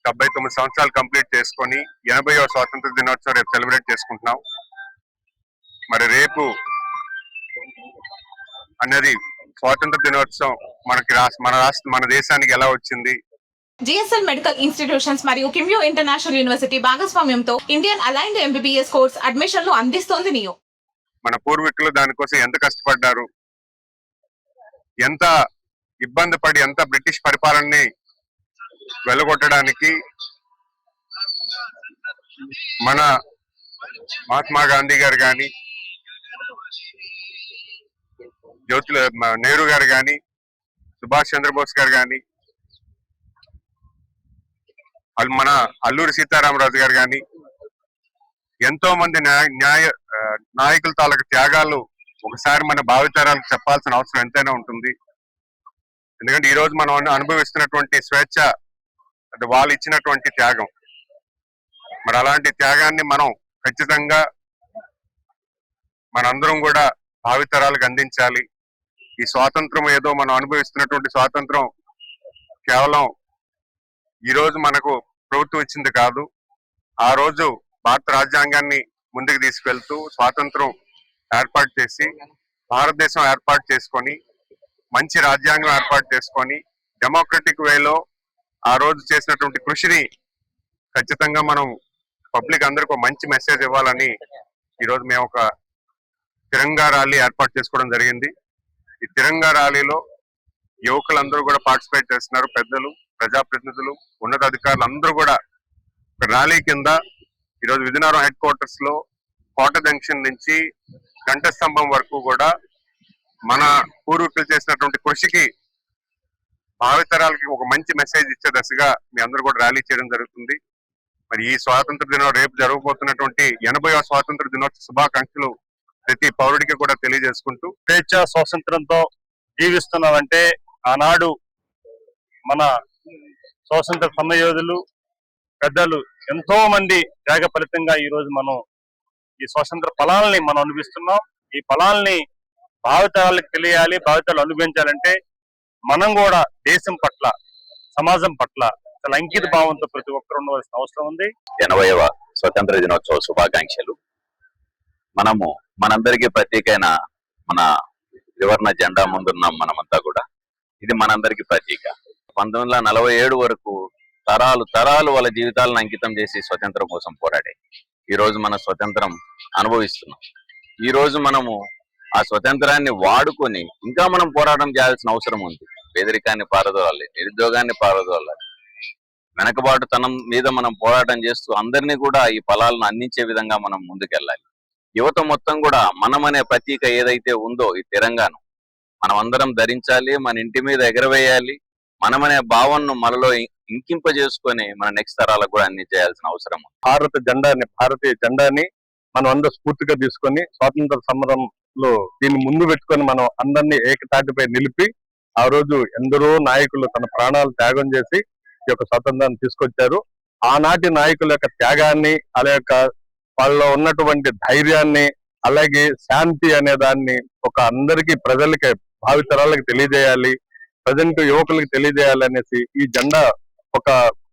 79 సంవత్సరాలు కంప్లీట్ చేసుకొని 80వ స్వాతంత్ర దినోత్సవం రేపు సెలబ్రేట్ చేసుకుంటున్నాం. మరి రేపు అనేది స్వాతంత్ర దినోత్సవం మన దేశానికి ఎలా వచ్చింది? GSL మెడికల్ ఇన్స్టిట్యూషన్స్ మరియు కిమ్యూ ఇంటర్నేషనల్ యూనివర్సిటీ భాగస్వామ్యంతో ఇండియన్ అలైన్డ్ MBBS కోర్స్ అడ్మిషన్లు అందిస్తోంది నియో. మన పూర్వీకులు దానికోసం ఎంత కష్టపడ్డారు, ఎంత ఇబ్బంది పడి, ఎంత బ్రిటిష్ పరిపాలనని వెలగొట్టడానికి మన మహాత్మా గాంధీ గారు కానీ, నెహ్రూ గారు కానీ, సుభాష్ చంద్రబోస్ గారు కానీ, మన అల్లూరి సీతారామరాజు గారు కానీ, ఎంతో మంది నాయకుల తాలూకు త్యాగాలు ఒకసారి మన భావితరాలకు చెప్పాల్సిన అవసరం ఎంతైనా ఉంటుంది. ఎందుకంటే ఈ రోజు మనం అనుభవిస్తున్నటువంటి స్వేచ్ఛ అది వాళ్ళు ఇచ్చినటువంటి త్యాగం. మరి అలాంటి త్యాగాన్ని మనం ఖచ్చితంగా మనందరం కూడా భావితరాలకు అందించాలి. ఈ స్వాతంత్రం ఏదో మనం అనుభవిస్తున్నటువంటి స్వాతంత్రం కేవలం ఈ రోజు మనకు ప్రభుత్వం ఇచ్చింది కాదు. ఆ రోజు భారత రాజ్యాంగాన్ని ముందుకు తీసుకెళ్తూ స్వాతంత్రం ఏర్పాటు చేసి, భారతదేశం ఏర్పాటు చేసుకొని, మంచి రాజ్యాంగం ఏర్పాటు చేసుకొని, డెమోక్రటిక్ వేలో ఆ రోజు చేసినటువంటి కృషిని ఖచ్చితంగా మనం పబ్లిక్ అందరికీ మంచి మెసేజ్ ఇవ్వాలని ఈరోజు మేము ఒక తిరంగా ర్యాలీ ఏర్పాటు చేసుకోవడం జరిగింది. ఈ తిరంగా ర్యాలీలో యువకులందరూ కూడా పార్టిసిపేట్ చేస్తున్నారు. పెద్దలు, ప్రజాప్రతినిధులు, ఉన్నతాధికారులు అందరూ కూడా ర్యాలీ కింద ఈరోజు విజయనగరం హెడ్ క్వార్టర్స్ లో కోట జంక్షన్ నుంచి గంట స్తంభం వరకు కూడా మన పూర్వీకులు చేసినటువంటి కృషికి భావితరాలకి ఒక మంచి మెసేజ్ ఇచ్చే దశగా మీ అందరూ కూడా ర్యాలీ చేయడం జరుగుతుంది. మరి ఈ స్వాతంత్ర దినం రేపు జరగబోతున్నటువంటి 80వ స్వాతంత్ర దినోత్సవ శుభాకాంక్షలు ప్రతి పౌరుడికి కూడా తెలియజేసుకుంటూ, స్వేచ్ఛ స్వాతంత్రంతో జీవిస్తున్నామంటే ఆనాడు మన స్వాతంత్ర సమరయోధులు, పెద్దలు ఎంతో మంది త్యాగ ఫలితంగా ఈ రోజు మనం ఈ స్వాతంత్ర ఫలాలని మనం అనుభవిస్తున్నాం. ఈ ఫలాల్ని భావితరాలకు తెలియాలి, భావితరాలు అనుభవించాలంటే మనం కూడా దేశం పట్ల, సమాజం పట్ల చాలా అంకిత భావంతో ప్రతి ఒక్కరు ఉండవలసిన అవసరం ఉంది. 80వ స్వతంత్ర దినోత్సవ శుభాకాంక్షలు. మనందరికీ ప్రత్యేకమైన మన త్రివర్ణ జెండా ముందున్నాం మనమంతా కూడా. ఇది మనందరికీ ప్రతీక. 1947 వరకు తరాలు వాళ్ళ జీవితాలను అంకితం చేసి స్వతంత్రం కోసం పోరాడే ఈ రోజు మన స్వతంత్రం అనుభవిస్తున్నాం. ఈ రోజు మనము ఆ స్వతంత్రాన్ని వాడుకొని ఇంకా మనం పోరాటం చేయాల్సిన అవసరం ఉంది. పేదరికాన్ని పారదోలాలి, నిరుద్యోగాన్ని పారదోలాలి, వెనకబాటుతనం మీద మనం పోరాటం చేస్తూ అందరినీ కూడా ఈ ఫలాలను అందించే విధంగా మనం ముందుకెళ్ళాలి. యువత మొత్తం కూడా మనమనే ప్రతీక ఏదైతే ఉందో ఈ తిరంగాను మనం అందరం ధరించాలి, మన ఇంటి మీద ఎగరవేయాలి. మనమనే భావనను మనలో ఇంకింపజేసుకొని మన నెక్స్ట్ తరాలకు కూడా అందించేయాల్సిన అవసరం. భారతీయ జెండాని మనం అందరూ స్ఫూర్తిగా తీసుకొని స్వాతంత్ర సమరంలో దీన్ని ముందు పెట్టుకొని మనం అందరినీ ఏకతాటిపై నిలిపి, ఆ రోజు ఎందరో నాయకులు తన ప్రాణాలు త్యాగం చేసి ఈ యొక్క స్వాతంత్రాన్ని తీసుకొచ్చారు. ఆనాటి నాయకుల యొక్క త్యాగాన్ని, వాళ్ళలో ఉన్నటువంటి ధైర్యాన్ని, అలాగే శాంతి అనే దాన్ని ఒక అందరికీ ప్రజలకి, భావితరాలకు తెలియజేయాలి, ప్రజెంట్ యువకులకి తెలియజేయాలి అనేసి ఈ జెండా ఒక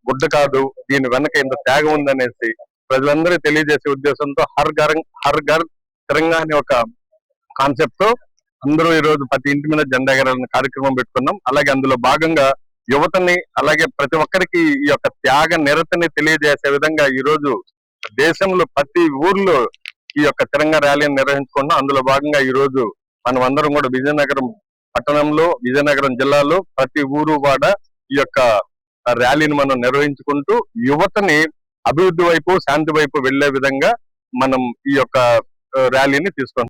గుడ్డ కాదు, దీని వెనక ఇంత త్యాగం ఉందనేసి ప్రజలందరూ తెలియజేసే ఉద్దేశంతో హర్ ఘర్ తిరంగా అనే ఒక కాన్సెప్ట్ తో అందరూ ఈ రోజు ప్రతి ఇంటి మీద జెండా ఎగరాలని కార్యక్రమం పెట్టుకున్నాం. అలాగే అందులో భాగంగా యువతని, అలాగే ప్రతి ఒక్కరికి ఈ యొక్క త్యాగ నిరతని తెలియజేసే విధంగా ఈ రోజు దేశంలో ప్రతి ఊర్లో ఈ యొక్క తిరంగా ర్యాలీని నిర్వహించుకున్నాం. అందులో భాగంగా ఈ రోజు మనం అందరం కూడా విజయనగరం పట్టణంలో, విజయనగరం జిల్లాలో ప్రతి ఊరు వాడ ఈ యొక్క ర్యాలీని మనం నిర్వహించుకుంటూ యువతని అభివృద్ధి వైపు, శాంతి వైపు వెళ్లే విధంగా మనం ఈ యొక్క ర్యాలీని తీసుకుంటాం.